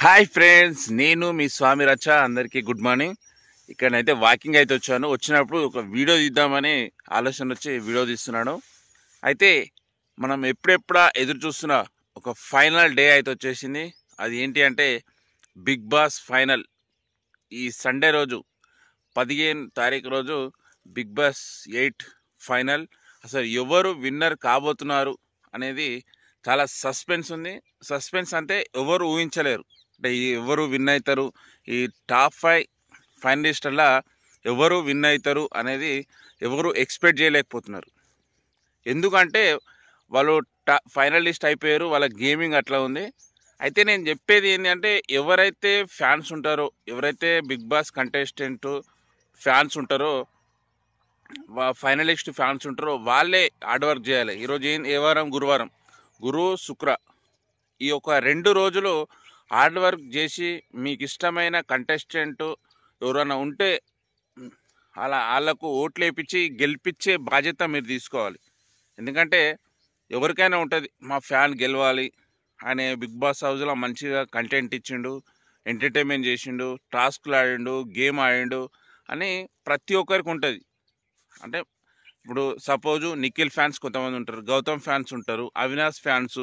Hi friends, నేను మీ స్వామి రచ్చ. అందరికీ గుడ్ మార్నింగ్. ఇక్కడైతే వాకింగ్ అయితే వచ్చాను. వచ్చినప్పుడు ఒక వీడియో తీద్దామని ఆలోచన వచ్చి వీడియో తీస్తున్నాను. అయితే మనం ఎప్పుడెప్పుడా ఎదురు చూస్తున్న ఒక ఫైనల్ డే అయితే వచ్చేసింది. అది ఏంటి అంటే బిగ్ బాస్ ఫైనల్. ఈ సండే రోజు 15 తారీఖు రోజు బిగ్ బాస్ 8 ఫైనల్. అసలు ఎవరు విన్నర్ కాబోతున్నారు అనేది చాలా సస్పెన్స్ ఉంది. సస్పెన్స్ అంటే ఎవరు ఊహించలేరు. అంటే ఎవరు విన్ అవుతారు, ఈ టాప్ 5 ఫైనలిస్టుల ఎవరు విన్ అవుతారు అనేది ఎవరు ఎక్స్పెక్ట్ చేయలేకపోతున్నారు. ఎందుకంటే వాళ్ళు ఫైనలిస్ట్ అయిపోయారు, వాళ్ళ గేమింగ్ అట్లా ఉంది. అయితే నేను చెప్పేది ఏంటంటే ఎవరైతే ఫ్యాన్స్ ఉంటారో, ఎవరైతే బిగ్ బాస్ కంటెస్టెంట్ ఫ్యాన్స్ ఉంటారో, ఫైనలిస్ట్ ఫ్యాన్స్ ఉంటారో వాళ్ళే హార్డ్ వర్క్ చేయాలి. ఈరోజు ఏ వారం? గురువారం. గురు శుక్ర ఈ ఒక 2 రోజులు హార్డ్ వర్క్ చేసి మీకు ఇష్టమైన కంటెస్టెంట్ ఎవరైనా ఉంటే వాళ్ళకు ఓట్లు వేయించి గెలిపించే బాధ్యత మీరు తీసుకోవాలి. ఎందుకంటే ఎవరికైనా ఉంటుంది, మా ఫ్యాన్ గెలవాలి అనే. బిగ్ బాస్ హౌస్లో మంచిగా కంటెంట్ ఇచ్చిండు, ఎంటర్టైన్మెంట్ చేసిండు, టాస్క్లు ఆడిండు, గేమ్ ఆడిండు అని ప్రతి ఒక్కరికి ఉంటుంది. అంటే ఇప్పుడు సపోజు నిఖిల్ ఫ్యాన్స్ కొంతమంది ఉంటారు, గౌతమ్ ఫ్యాన్స్ ఉంటారు, అవినాష్ ఫ్యాన్స్,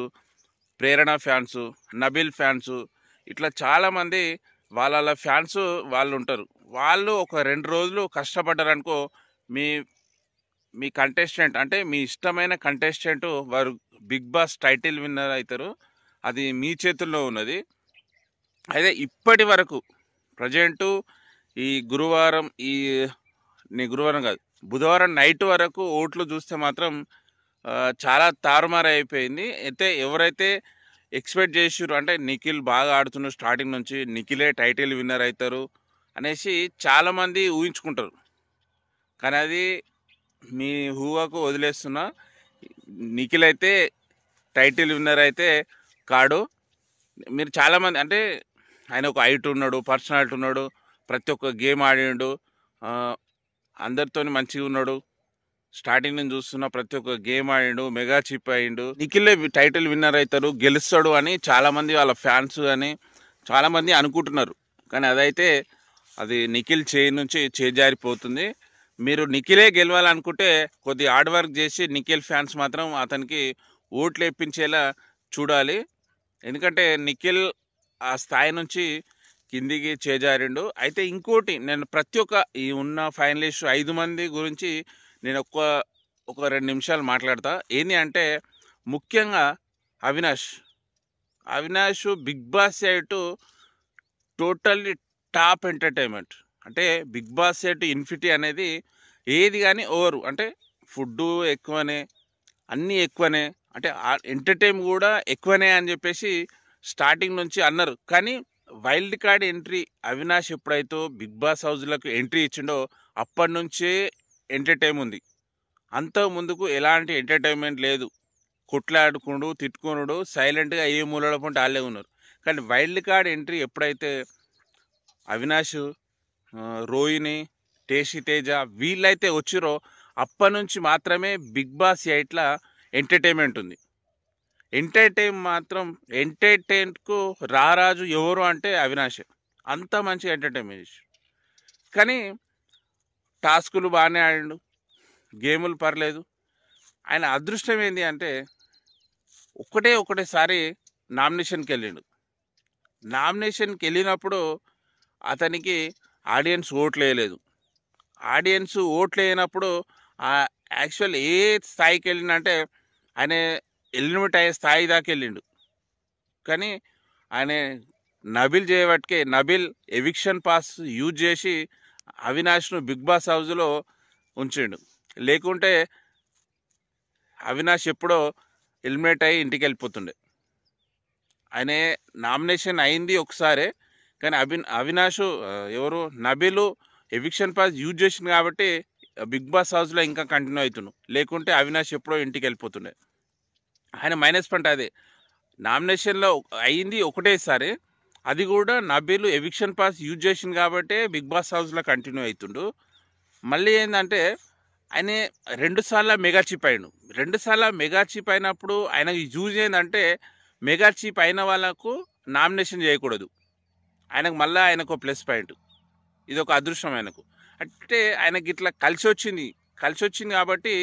ప్రేరణ ఫ్యాన్స్, నబిల్ ఫ్యాన్స్, ఇట్లా చాలామంది వాళ్ళ ఫ్యాన్స్ వాళ్ళు ఉంటారు. వాళ్ళు ఒక 2 రోజులు కష్టపడ్డారనుకో, మీ మీ కంటెస్టెంట్ అంటే మీ ఇష్టమైన కంటెస్టెంట్ వారు బిగ్ బాస్ టైటిల్ విన్నర్ అవుతారు. అది మీ చేతుల్లో ఉన్నది. అయితే ఇప్పటి వరకు ప్రజెంటు ఈ గురువారం గురువారం కాదు, బుధవారం నైట్ వరకు ఓట్లు చూస్తే మాత్రం చాలా తారుమారు అయిపోయింది. అయితే ఎవరైతే ఎక్స్పెక్ట్ చేసారు అంటే నిఖిల్ బాగా ఆడుతున్నారు, స్టార్టింగ్ నుంచి నిఖిలే టైటిల్ విన్నర్ అవుతారు అనేసి చాలామంది ఊహించుకుంటారు. కానీ అది మీ ఊహకు వదిలేస్తున్నా. నిఖిల్ అయితే టైటిల్ విన్నర్ అయితే కాడు. మీరు చాలామంది అంటే ఆయన ఒక హైట్ ఉన్నాడు, పర్సనాలిటీ ఉన్నాడు, ప్రతి ఒక్క గేమ్ ఆడిండు, అందరితో మంచిగా ఉన్నాడు. స్టార్టింగ్ నుంచి చూస్తున్న ప్రతి ఒక్క గేమ్ ఆడిండు, మెగా చిప్ అయిండు. నిఖిల్లే టైటిల్ విన్నర్ అవుతారు, గెలుస్తాడు అని చాలామంది వాళ్ళ ఫ్యాన్స్ అని చాలామంది అనుకుంటున్నారు. కానీ అది నిఖిల్ చేయి నుంచి చేజారిపోతుంది. మీరు నిఖిలే గెలవాలనుకుంటే కొద్ది హార్డ్ వర్క్ చేసి నిఖిల్ ఫ్యాన్స్ మాత్రం అతనికి ఓట్లు వేయించేలా చూడాలి. ఎందుకంటే నిఖిల్ ఆ స్థాయి నుంచి కిందికి చేజారిండు. అయితే ఇంకోటి, నేను ప్రతి ఒక్క ఈ ఉన్న ఫైనలిస్ట్ 5 మంది గురించి నేను ఒక 2 నిమిషాలు మాట్లాడతా. ఏంటి అంటే ముఖ్యంగా Avinash big boss site totally top entertainment. అంటే బిగ్ బాస్ సైట్ ఇన్ఫినిటీ అనేది ఏది కానీ ఓవరు. అంటే ఫుడ్డు ఎక్కువనే, అన్నీ ఎక్కువనే, అంటే ఎంటర్టైన్ కూడా ఎక్కువనే అని చెప్పేసి స్టార్టింగ్ నుంచి అన్నారు. కానీ వైల్డ్ కార్డ్ ఎంట్రీ అవినాష్ ఎప్పుడైతే బిగ్ బాస్ హౌస్లకు ఎంట్రీ ఇచ్చిండో అప్పటి నుంచే ఎంటర్టైన్ ఉంది. అంత ముందుకు ఎలాంటి ఎంటర్టైన్మెంట్ లేదు. కొట్లాడుకుడు, తిట్టుకునుడు, సైలెంట్గా ఏ మూలలో పంటే వాళ్ళే ఉన్నారు. కానీ వైల్డ్ కార్డ్ ఎంట్రీ ఎప్పుడైతే అవినాష్, రోహిణి, టేషి తేజ వీళ్ళైతే వచ్చిరో అప్పటి నుంచి మాత్రమే బిగ్ బాస్ 8లా ఎంటర్టైన్మెంట్ ఉంది. ఎంటర్టైన్కు రారాజు ఎవరు అంటే అవినాష్. అంత మంచిగా ఎంటర్టైన్మెంట్ చేసి, కానీ టాస్కులు బాగానే ఆడిండు, గేములు పర్లేదు. ఆయన అదృష్టం ఏంటి అంటే ఒకటేసారి నామినేషన్కి వెళ్ళిండు. నామినేషన్కి వెళ్ళినప్పుడు అతనికి ఆడియన్స్ ఓట్లు వేయలేదు. ఆడియన్స్ ఓట్లు వేయనప్పుడు యాక్చువల్ ఏ స్థాయికి వెళ్ళిందంటే ఆయన ఎలిమినేట్ అయ్యే స్థాయి దాకా వెళ్ళిండు. కానీ ఆయన నబిల్ చేయబట్టే నబిల్ ఎవిక్షన్ పాస్ యూజ్ చేసి అవినాష్ను బిగ్ బాస్ హౌస్లో ఉంచిండు. లేకుంటే అవినాష్ ఎప్పుడో ఎలిమినేట్ అయ్యి ఇంటికి వెళ్ళిపోతుండే. ఆయన నామినేషన్ అయింది ఒకసారే, కానీ అవినాష్ నబిలు ఎవిక్షన్ పాస్ యూజ్ చేసింది కాబట్టి బిగ్ బాస్ హౌస్లో ఇంకా కంటిన్యూ అవుతున్నాడు. లేకుంటే అవినాష్ ఎప్పుడో ఇంటికి వెళ్ళిపోతుండే. ఆయన మైనస్ పాయింట్ అదే. నామినేషన్లో అయింది ఒకటేసారి, అది కూడా నబీలు ఎవిక్షన్ పాస్ యూజ్ చేసింది కాబట్టి బిగ్ బాస్ హౌస్లో కంటిన్యూ అవుతుండు. మళ్ళీ ఏంటంటే ఆయన 2 సార్లు మెగా చిప్ అయ్యిండు. 2 సార్లు మెగా చిప్ అయినప్పుడు ఆయనకి యూజ్ ఏంటంటే మెగా చిప్ అయిన వాళ్ళకు నామినేషన్ చేయకూడదు. ఆయనకు ప్లస్ పాయింట్. ఇది ఒక అదృష్టం ఆయనకు. అంటే ఆయనకి ఇట్లా కలిసి వచ్చింది కాబట్టి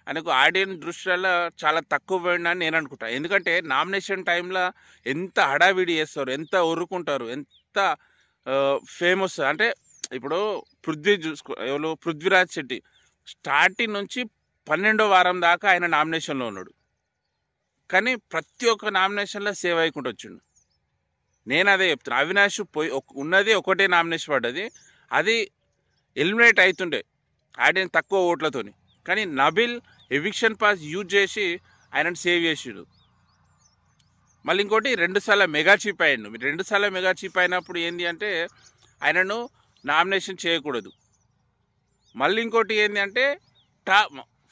ఆయనకు ఆడియన్స్ దృష్టిలో చాలా తక్కువ పోయిందని నేను అనుకుంటా. ఎందుకంటే నామినేషన్ టైంలో ఎంత హడావిడి చేస్తారు, ఎంత ఒర్రుకుంటారు, ఎంత ఫేమస్. అంటే ఇప్పుడు పృథ్వీరాజ్ శెట్టి స్టార్టింగ్ నుంచి 12వ వారం దాకా ఆయన నామినేషన్లో ఉన్నాడు. కానీ ప్రతి ఒక్క నామినేషన్లో సేవ్ అయ్యకుండా వచ్చిండు. నేను అదే చెప్తున్నా. అవినాష్ ఉన్నది ఒకటే నామినేషన్ పడ్డది, అది ఎలిమినేట్ అవుతుండే ఆడియన్స్ తక్కువ ఓట్లతోని. కానీ నబిల్ ఎవిక్షన్ పాస్ యూజ్ చేసి ఆయనను సేవ్ చేసిండు. మళ్ళీ ఇంకోటి 2 సార్లు మెగా చీప్ అయ్యిండు. 2 సార్లు మెగా చీప్ అయినప్పుడు ఏంటి అంటే ఆయనను నామినేషన్ చేయకూడదు. మళ్ళీ ఇంకోటి ఏంటి అంటే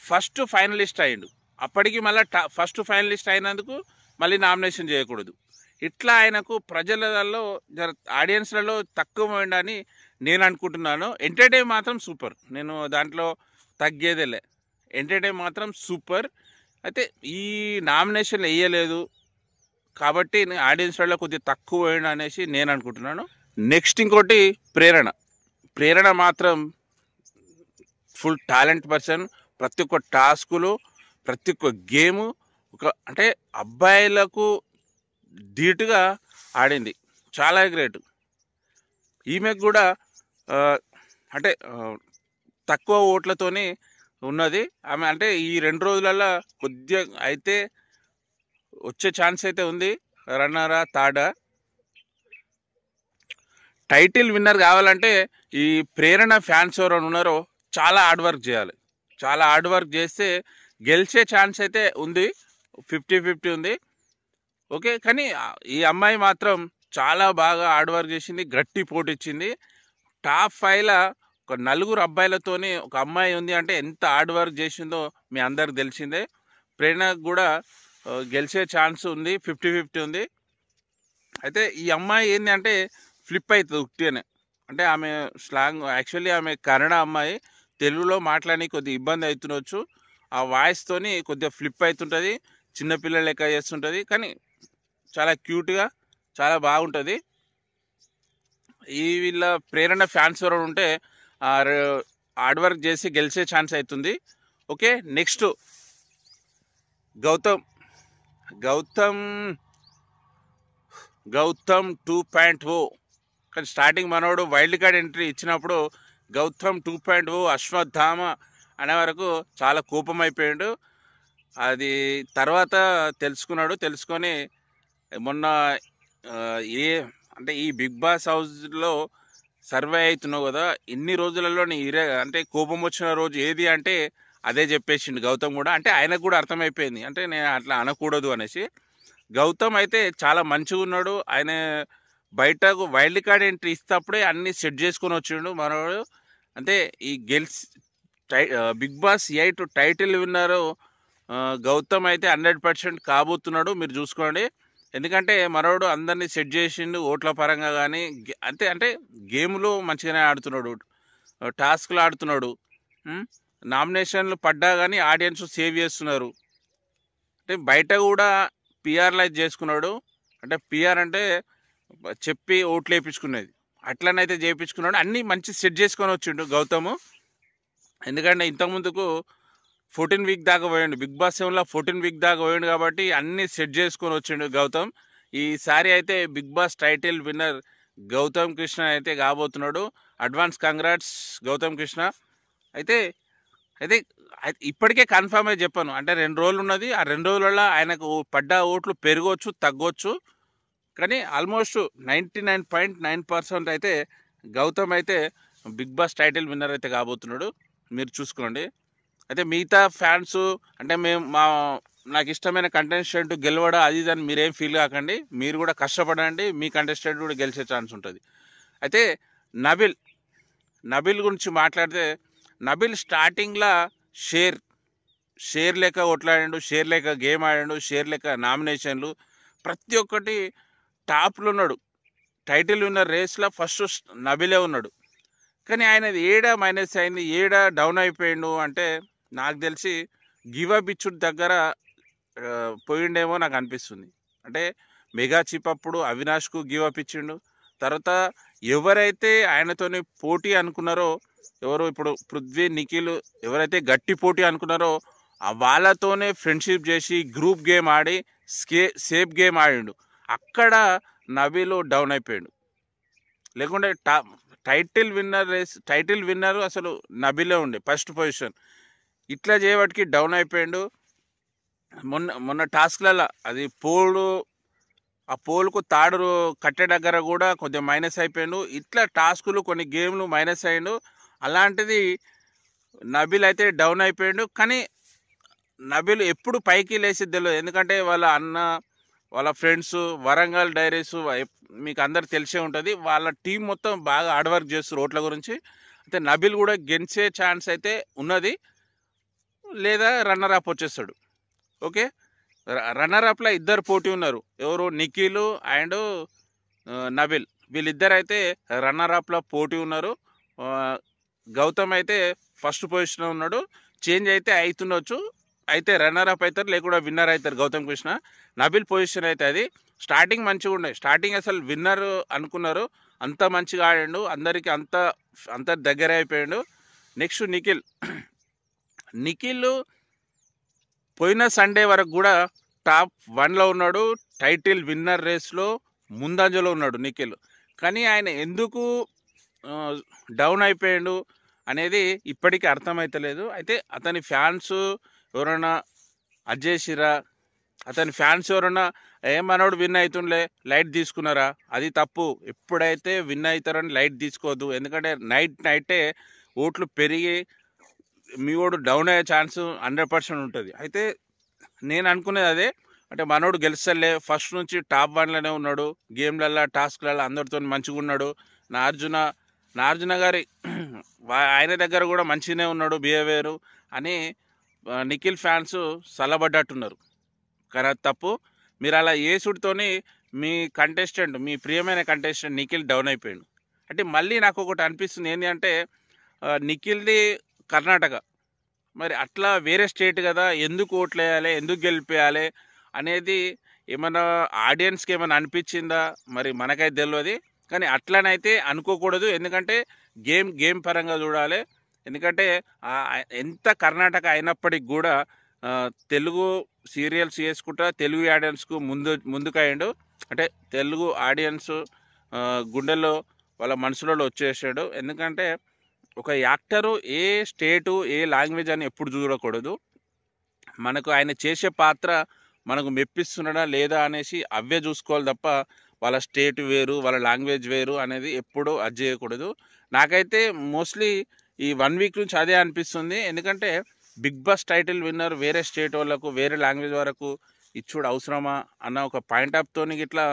ఫస్ట్ ఫైనలిస్ట్ అయ్యిండు. అప్పటికి మళ్ళీ ఫస్ట్ ఫైనలిస్ట్ అయినందుకు మళ్ళీ నామినేషన్ చేయకూడదు. ఇట్లా ఆయనకు ప్రజలలో ఆడియన్స్లలో తక్కువ పోయిండని నేను అనుకుంటున్నాను. ఎంటర్టైన్ మాత్రం సూపర్, నేను దాంట్లో తగ్గేదేలే. ఎంటర్టైన్ మాత్రం సూపర్. అయితే ఈ నామినేషన్ వేయలేదు కాబట్టి ఆడియన్స్లలో కొద్దిగా తక్కువ పోయిండు అనేసి నేను అనుకుంటున్నాను. నెక్స్ట్ ఇంకోటి ప్రేరణ మాత్రం ఫుల్ టాలెంట్ పర్సన్. ప్రతి ఒక్క టాస్కులు, ప్రతి ఒక్క గేము అంటే అబ్బాయిలకు ధీటుగా ఆడింది, చాలా గ్రేట్. ఈమెకు కూడా అంటే తక్కువ ఓట్లతోని ఉన్నది ఆమె. అంటే ఈ 2 రోజులలో కొద్దిగా అయితే వచ్చే ఛాన్స్ అయితే ఉంది. రన్నరా థర్డా టైటిల్ విన్నర్ కావాలంటే ఈ ప్రేరణ ఫ్యాన్స్ ఎవరైనా ఉన్నారో చాలా హార్డ్ వర్క్ చేయాలి. చాలా హార్డ్ వర్క్ చేస్తే గెలిచే ఛాన్స్ అయితే ఉంది, 50-50 ఉంది. ఓకే, కానీ ఈ అమ్మాయి మాత్రం చాలా బాగా హార్డ్ వర్క్ చేసింది, గట్టి పోటీ ఇచ్చింది. టాప్ 5లో ఒక 4 అబ్బాయిలతోని ఒక అమ్మాయి ఉంది అంటే ఎంత హార్డ్ వర్క్ చేసిందో మీ అందరికి తెలిసిందే. ప్రేరణకు కూడా గెలిచే ఛాన్స్ ఉంది, 50-50 ఉంది. అయితే ఈ అమ్మాయి ఏంటి అంటే ఫ్లిప్ అవుతుంది ఉట్టిగానే. అంటే ఆమె స్లాంగ్ యాక్చువల్లీ ఆమె కన్నడ అమ్మాయి, తెలుగులో మాట్లాడి కొద్దిగా ఇబ్బంది అవుతుండొచ్చు. ఆ వాయిస్తోని కొద్దిగా ఫ్లిప్ అవుతుంటుంది, చిన్నపిల్లలు లెక్క చేస్తుంటుంది. కానీ చాలా క్యూట్గా చాలా బాగుంటుంది. ఈ వీళ్ళ ప్రేరణ ఫ్యాన్స్ ఎవరు ఉంటే హార్డ్ వర్క్ చేసి గెలిచే ఛాన్స్ అవుతుంది. Okay, next Gautam 2.0. కానీ స్టార్టింగ్ మనోడు వైల్డ్ కార్డ్ ఎంట్రీ ఇచ్చినప్పుడు గౌతమ్ 2.0 అశ్వత్థామ అనే వరకు చాలా కోపం అయిపోయాడు. అది తర్వాత తెలుసుకొని మొన్న అంటే ఈ బిగ్ బాస్ హౌస్లో సర్వే అవుతున్నావు కదా, ఇన్ని రోజులలో నీ అంటే కోపం వచ్చిన రోజు ఏది అంటే అదే చెప్పేసిండు గౌతమ్ కూడా. అంటే ఆయనకు కూడా అర్థమైపోయింది, అంటే నేను అట్లా అనకూడదు అనేసి. గౌతమ్ అయితే చాలా మంచిగా ఉన్నాడు. ఆయన బయటకు వైల్డ్ కార్డ్ ఎంట్రీ ఇస్తేప్పుడే అన్నీ సెట్ చేసుకొని వచ్చిండు మనోడు. అంటే ఈ బిగ్ బాస్ 8 టైటిల్ విన్నరు గౌతమ్ అయితే 100% కాబోతున్నాడు, మీరు చూసుకోండి. ఎందుకంటే మనోడు అందరినీ సెట్ చేసిండు ఓట్ల పరంగా కానీ. అంటే గేమ్లో మంచిగానే ఆడుతున్నాడు, టాస్క్లు ఆడుతున్నాడు. నామినేషన్లు పడ్డా కానీ ఆడియన్స్ సేవ్ చేస్తున్నారు. అంటే బయట కూడా పిఆర్లు అయితే చేసుకున్నాడు. అంటే పిఆర్ అంటే చెప్పి ఓట్లు వేయించుకునేది, అట్లనైతే చేయించుకున్నాడు. అన్నీ మంచి సెట్ చేసుకొని వచ్చిండు గౌతమ్. ఎందుకంటే ఇంతకుముందుకు 14 వీక్ దాకా పోయిండు, బిగ్ బాస్ 7లో 14 వీక్ దాకా పోయిండు కాబట్టి అన్నీ సెట్ చేసుకొని వచ్చిండు గౌతమ్. ఈసారి అయితే Bigg Boss title winner Gautham Krishna అయితే కాబోతున్నాడు. Advance congrats Gautham Krishna. అయితే ఇప్పటికే కన్ఫామ్ అయి చెప్పాను, అంటే 2 రోజులు ఉన్నది. ఆ 2 రోజులలో ఆయనకు పడ్డ ఓట్లు పెరగవచ్చు తగ్గొచ్చు, కానీ ఆల్మోస్ట్ 99.9% అయితే గౌతమ్ అయితే బిగ్ బాస్ టైటిల్ విన్నర్ అయితే కాబోతున్నాడు, మీరు చూసుకోండి. అయితే మిగతా ఫ్యాన్స్ అంటే నాకు ఇష్టమైన కంటెస్టెంట్ గెలవడా అది అని మీరేం ఫీల్ కాకండి, మీరు కూడా కష్టపడండి, మీ కంటెస్టెంట్ కూడా గెలిచే ఛాన్స్ ఉంటుంది. అయితే నబిల్ గురించి మాట్లాడితే, నబిల్ స్టార్టింగ్లో షేర్ లెక్క కొట్లాడాడు, షేర్ లెక్క గేమ్ ఆడాడు, షేర్ లెక్క నామినేషన్లు ప్రతి ఒక్కటి టాప్లో ఉన్నాడు. టైటిల్ విన్నర్ రేస్లో ఫస్ట్ నబిలే ఉన్నాడు. కానీ ఆయనది మైనస్ అయింది, డౌన్ అయిపోయిండు అంటే నాకు తెలిసి గివప్ ఇచ్చుడు దగ్గర పోయిండేమో నాకు అనిపిస్తుంది. అంటే మెగా చిప్ అప్పుడు అవినాష్కు గివప్ ఇచ్చిండు, తర్వాత ఎవరైతే ఆయనతోని పోటీ అనుకున్నారో, ఎవరు ఇప్పుడు పృథ్వీ, నిఖిల్ ఎవరైతే గట్టి పోటీ అనుకున్నారో వాళ్ళతోనే ఫ్రెండ్షిప్ చేసి గ్రూప్ గేమ్ ఆడి సేఫ్ గేమ్ ఆడిండు. అక్కడ నబీలు డౌన్ అయిపోయాడు. లేకుంటే టైటిల్ విన్నర్ అసలు నబీలే ఉండే ఫస్ట్ పొజిషన్. ఇట్లా చేయబట్టి డౌన్ అయిపోయాడు. మొన్న టాస్క్లలో అది ఆ పోల్కు తాడు కట్టే దగ్గర కూడా కొంచెం మైనస్ అయిపోయాడు. ఇట్లా టాస్కులు కొన్ని గేమ్లు మైనస్ అయ్యాడు. అలాంటిది నబీల్ అయితే డౌన్ అయిపోయాడు. కానీ నబీల్ ఎప్పుడు పైకి లేచి తెలియదు. ఎందుకంటే వాళ్ళ అన్న, వాళ్ళ ఫ్రెండ్స్, వరంగల్ డైరీస్ మీకు అందరు తెలిసే ఉంటుంది. వాళ్ళ టీం మొత్తం బాగా హార్డ్ వర్క్ చేస్తారు ఓట్ల గురించి. అయితే నబీల్ కూడా గెలిచే ఛాన్స్ అయితే ఉన్నది, లేదా రన్నర్ అప్ వచ్చేస్తాడు. ఓకే, రన్నర్ అప్లో ఇద్దరు పోటీ ఉన్నారు. ఎవరు? నిఖిల్ అండ్ నబీల్. వీళ్ళిద్దరు అయితే రన్నర్ అప్లో పోటీ ఉన్నారు. గౌతమ్ అయితే ఫస్ట్ పొజిషన్ ఉన్నాడు. చేంజ్ అయితే అవుతుండొచ్చు, అయితే రన్నర్ అప్ అవుతారు, లేకుండా విన్నర్ అవుతారు గౌతమ్ కృష్ణ. నబీల్ పొజిషన్ అయితే అది స్టార్టింగ్ మంచిగా ఉండే. స్టార్టింగ్ అసలు విన్నర్ అనుకున్నారు, అంత మంచిగా ఆడాడు, అందరికి అంత దగ్గర అయిపోయాడు. నెక్స్ట్ నిఖిల్ పోయిన సండే వరకు కూడా టాప్ 1లో ఉన్నాడు. టైటిల్ విన్నర్ రేస్లో ముందంజలో ఉన్నాడు నిఖిల్. కానీ ఆయన ఎందుకు డౌన్ అయిపోయాడు అనేది ఇప్పటికీ అర్థమవుతలేదు. అయితే అతని ఫ్యాన్స్ ఎవరైనా అజేసిరా, అతని ఫ్యాన్స్ ఎవరైనా ఏమన్నాడు విన్ అవుతుండే లైట్ తీసుకున్నారా? అది తప్పు. ఎప్పుడైతే విన్ అవుతారని లైట్ తీసుకోవద్దు. ఎందుకంటే నైటే ఓట్లు పెరిగి మీ ఓడు డౌన్ అయ్యే ఛాన్స్ 100% ఉంటుంది. అయితే నేను అనుకునేది అదే, అంటే మనోడు గెలుస్తలే, ఫస్ట్ నుంచి టాప్ 1లోనే ఉన్నాడు, గేమ్లల్లో టాస్క్లలో అందరితో మంచిగా ఉన్నాడు. నాగార్జున గారి ఆయన దగ్గర కూడా మంచిగానే ఉన్నాడు బిహేవియర్ అని నిఖిల్ ఫ్యాన్స్ సల్లబడ్డట్టున్నారు. కానీ అది తప్పు. మీరు అలా ఏసుడితోని మీ ప్రియమైన కంటెస్టెంట్ నిఖిల్ డౌన్ అయిపోయాడు. అంటే మళ్ళీ నాకు ఒకటి అనిపిస్తుంది, ఏంటి అంటే నిఖిల్ది కర్ణాటక, మరి అట్లా వేరే స్టేట్ కదా, ఎందుకు ఓట్లు వేయాలి, ఎందుకు గెలిపేయాలి అనేది ఏమైనా ఆడియన్స్కి ఏమైనా అనిపించిందా మరి మనకైతే తెలియదు. కానీ అట్లనైతే అనుకోకూడదు. ఎందుకంటే గేమ్ పరంగా చూడాలి. ఎందుకంటే ఎంత కర్ణాటక అయినప్పటికి కూడా తెలుగు సీరియల్స్ చేసుకుంటా తెలుగు ఆడియన్స్కు ముందుకయ్యాడు. అంటే తెలుగు ఆడియన్స్ గుండెల్లో వాళ్ళ మనసులలో వచ్చేసాడు. ఎందుకంటే ఒక యాక్టరు ఏ స్టేటు ఏ లాంగ్వేజ్ అని ఎప్పుడు చూడకూడదు. మనకు ఆయన చేసే పాత్ర మనకు మెప్పిస్తున్నాడా లేదా అనేసి అవే చూసుకోవాలి తప్ప వాళ్ళ స్టేట్ వేరు, వాళ్ళ లాంగ్వేజ్ వేరు అనేది ఎప్పుడూ అది చేయకూడదు. నాకైతే మోస్ట్లీ ఈ 1 వీక్ నుంచి అదే అనిపిస్తుంది. ఎందుకంటే బిగ్ బాస్ టైటిల్ విన్నర్ వేరే స్టేట్ వాళ్ళకు, వేరే లాంగ్వేజ్ వరకు ఇచ్చుడు అవసరమా అన్న ఒక పాయింట్ ఆఫ్ తోని ఇట్లా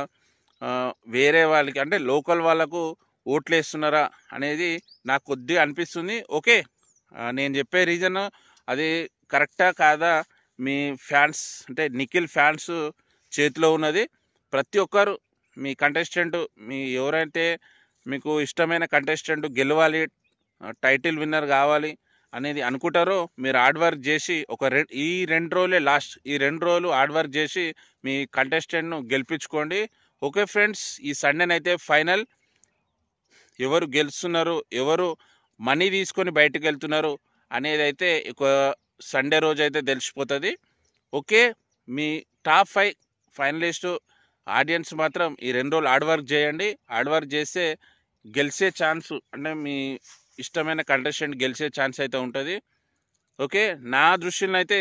వేరే వాళ్ళకి, అంటే లోకల్ వాళ్ళకు ఓట్లు వేస్తున్నారా అనేది నాకు కొద్దిగా అనిపిస్తుంది. ఓకే, నేను చెప్పే రీజన్ అది కరెక్టా కాదా మీ ఫ్యాన్స్, అంటే నిఖిల్ ఫ్యాన్స్ చేతిలో ఉన్నది. ప్రతి ఒక్కరు మీ కంటెస్టెంట్, ఎవరైతే మీకు ఇష్టమైన కంటెస్టెంట్ గెలవాలి, టైటిల్ విన్నర్ కావాలి అనేది అనుకుంటారో మీరు హార్డ్ వర్క్ చేసి ఈ 2 రోజులే లాస్ట్, ఈ 2 రోజులు హార్డ్ వర్క్ చేసి మీ కంటెస్టెంట్ను గెలిపించుకోండి. ఓకే ఫ్రెండ్స్, ఈ సండేనైతే ఫైనల్. ఎవరు గెలుస్తున్నారు, ఎవరు మనీ తీసుకొని బయటకు వెళ్తున్నారు అనేది అయితే ఒక సండే రోజు అయితే తెలిసిపోతుంది. ఓకే, మీ టాప్ 5 ఫైనలిస్టు ఆడియన్స్ మాత్రం ఈ 2 రోజులు హార్డ్ వర్క్ చేయండి. హార్డ్ వర్క్ చేస్తే గెలిచే ఛాన్స్, అంటే మీ ఇష్టమైన కంటెస్టెంట్ గెలిచే ఛాన్స్ అయితే ఉంటుంది. ఓకే, నా దృష్టిలో అయితే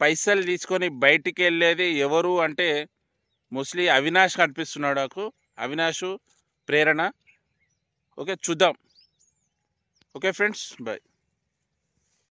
పైసలు తీసుకొని బయటికి వెళ్ళేది ఎవరు అంటే మోస్ట్లీ అవినాష్ కనిపిస్తున్నాడు నాకు. అవినాష్, ప్రేరణ. ఓకే, చూద్దాం. Okay friends, bye.